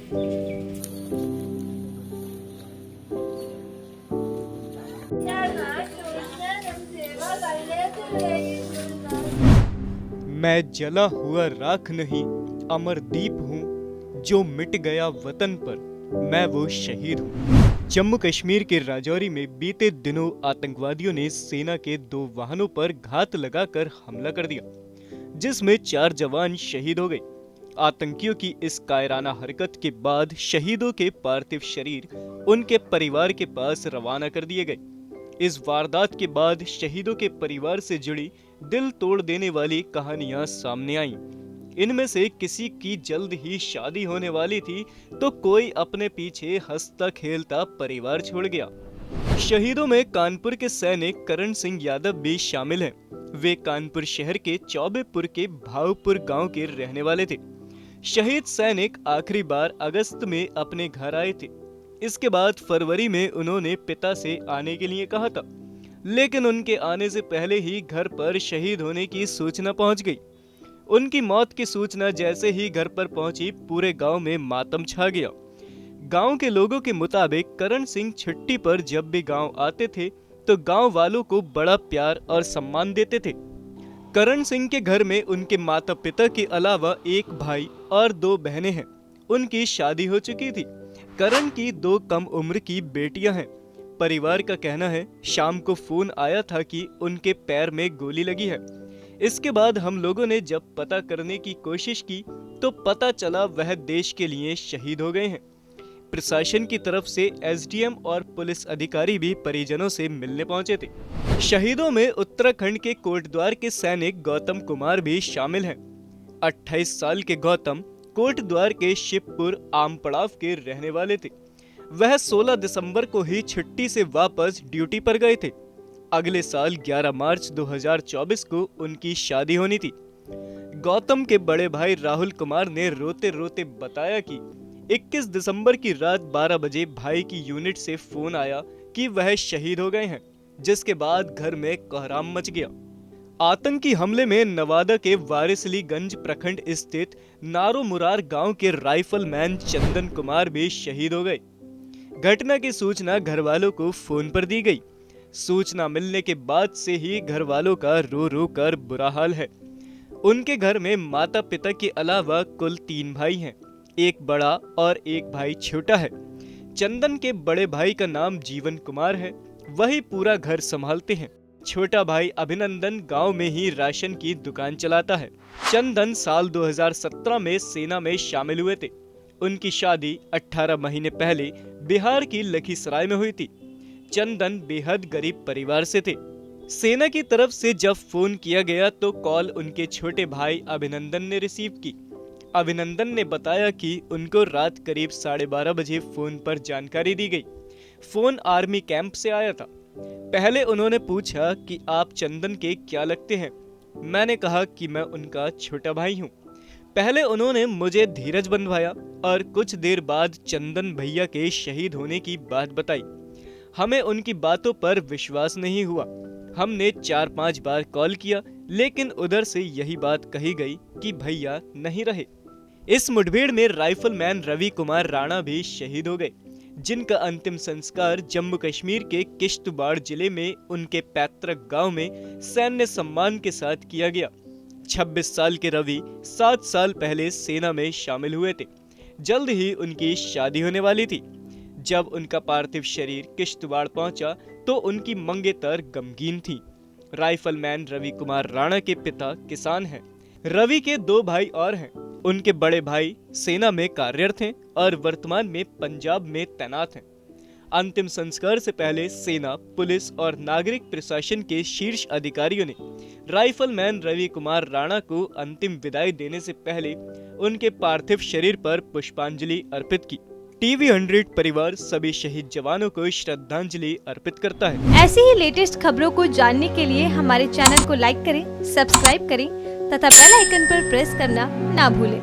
मैं जला हुआ राख नहीं, अमर दीप हूँ। जो मिट गया वतन पर, मैं वो शहीद हूँ। जम्मू कश्मीर के राजौरी में बीते दिनों आतंकवादियों ने सेना के 2 वाहनों पर घात लगाकर हमला कर दिया, जिसमें 4 जवान शहीद हो गए। आतंकियों की इस कायराना हरकत के बाद शहीदों के पार्थिव शरीर उनके परिवार के पास रवाना कर दिए गए। इस वारदात के बाद शहीदों के परिवार से जुड़ी दिल तोड़ देने वाली कहानियां सामने आईं। इनमें से किसी की जल्द ही शादी होने वाली थी, तो कोई अपने पीछे हंसता खेलता परिवार छोड़ गया। शहीदों में कानपुर के सैनिक करण सिंह यादव भी शामिल हैं। वे कानपुर शहर के चौबेपुर के भावपुर गांव के रहने वाले थे। शहीद सैनिक आखिरी बार अगस्त में अपने घर आए थे। इसके बाद फरवरी में उन्होंने पिता से आने के लिए कहा था, लेकिन उनके आने से पहले ही घर पर शहीद होने की सूचना पहुंच गई। उनकी मौत की सूचना जैसे ही घर पर पहुंची, पूरे गांव में मातम छा गया। गांव के लोगों के मुताबिक करण सिंह छुट्टी पर जब भी गांव आते थे तो गांव वालों को बड़ा प्यार और सम्मान देते थे। करण सिंह के घर में उनके माता पिता के अलावा एक भाई और 2 बहनें हैं। उनकी शादी हो चुकी थी। करण की 2 कम उम्र की बेटियां हैं। परिवार का कहना है, शाम को फोन आया था कि उनके पैर में गोली लगी है। इसके बाद हम लोगों ने जब पता करने की कोशिश की तो पता चला वह देश के लिए शहीद हो गए हैं। प्रशासन की तरफ से एसडीएम और पुलिस अधिकारी भी परिजनों से मिलने पहुंचे थे। शहीदों में उत्तराखंड के कोटद्वार के सैनिक गौतम कुमार भी शामिल हैं। 28 साल के गौतम कोटद्वार के शिवपुर आम पड़ाव के रहने वाले थे। वह 16 दिसंबर को ही छुट्टी से वापस ड्यूटी पर गए थे। अगले साल 11 मार्च 2024 को उनकी शादी होनी थी। गौतम के बड़े भाई राहुल कुमार ने रोते रोते बताया कि 21 दिसंबर की रात 12 बजे भाई की यूनिट से फोन आया कि वह शहीद हो गए हैं, जिसके बाद घर में कोहराम मच गया। आतंकी हमले में नवादा के वारिसलीगंज प्रखंड स्थित नारो मुरार गांव के राइफलमैन चंदन कुमार भी शहीद हो गए। घटना की सूचना घर वालों को फोन पर दी गई। सूचना मिलने के बाद से ही घर वालों का रो रो कर बुरा हाल है। उनके घर में माता पिता के अलावा कुल 3 भाई हैं, एक बड़ा और एक भाई छोटा है। चंदन के बड़े भाई का नाम जीवन कुमार है, वही पूरा घर संभालते हैं। छोटा भाई अभिनंदन गांव में ही राशन की दुकान चलाता है। चंदन साल 2017 में सेना में शामिल हुए थे। उनकी शादी 18 महीने पहले बिहार की लखीसराय में हुई थी। चंदन बेहद गरीब परिवार से थे। सेना की तरफ से जब फोन किया गया तो कॉल उनके छोटे भाई अभिनंदन ने रिसीव की। अभिनंदन ने बताया कि उनको रात करीब 12:30 बजे फोन पर जानकारी दी गई। फोन आर्मी कैंप से आया था। पहले उन्होंने पूछा कि आप चंदन के क्या लगते हैं। मैंने कहा कि मैं उनका छोटा भाई हूँ। पहले उन्होंने मुझे धीरज बंधवाया और कुछ देर बाद चंदन भैया के शहीद होने की बात बताई। हमें उनकी बातों पर विश्वास नहीं हुआ। हमने 4-5 बार कॉल किया, लेकिन उधर से यही बात कही गई कि भैया नहीं रहे। इस मुठभेड़ में राइफलमैन रवि कुमार राणा भी शहीद हो गए, जिनका अंतिम संस्कार जम्मू कश्मीर के किश्तवाड़ जिले में उनके पैतृक गांव में सैन्य सम्मान के साथ किया गया। 26 साल के रवि 7 साल पहले सेना में शामिल हुए थे। जल्द ही उनकी शादी होने वाली थी। जब उनका पार्थिव शरीर किश्तवाड़ पहुंचा तो उनकी मंगेतर गमगीन थी। राइफलमैन रवि कुमार राणा के पिता किसान हैं। रवि के 2 भाई और हैं। उनके बड़े भाई सेना में कार्यरत हैं और वर्तमान में पंजाब में तैनात हैं। अंतिम संस्कार से पहले सेना, पुलिस और नागरिक प्रशासन के शीर्ष अधिकारियों ने राइफलमैन रवि कुमार राणा को अंतिम विदाई देने से पहले उनके पार्थिव शरीर पर पुष्पांजलि अर्पित की। टीवी 100 परिवार सभी शहीद जवानों को श्रद्धांजलि अर्पित करता है। ऐसी ही लेटेस्ट खबरों को जानने के लिए हमारे चैनल को लाइक करें, सब्सक्राइब करें तथा बेल आइकन पर प्रेस करना ना भूलें।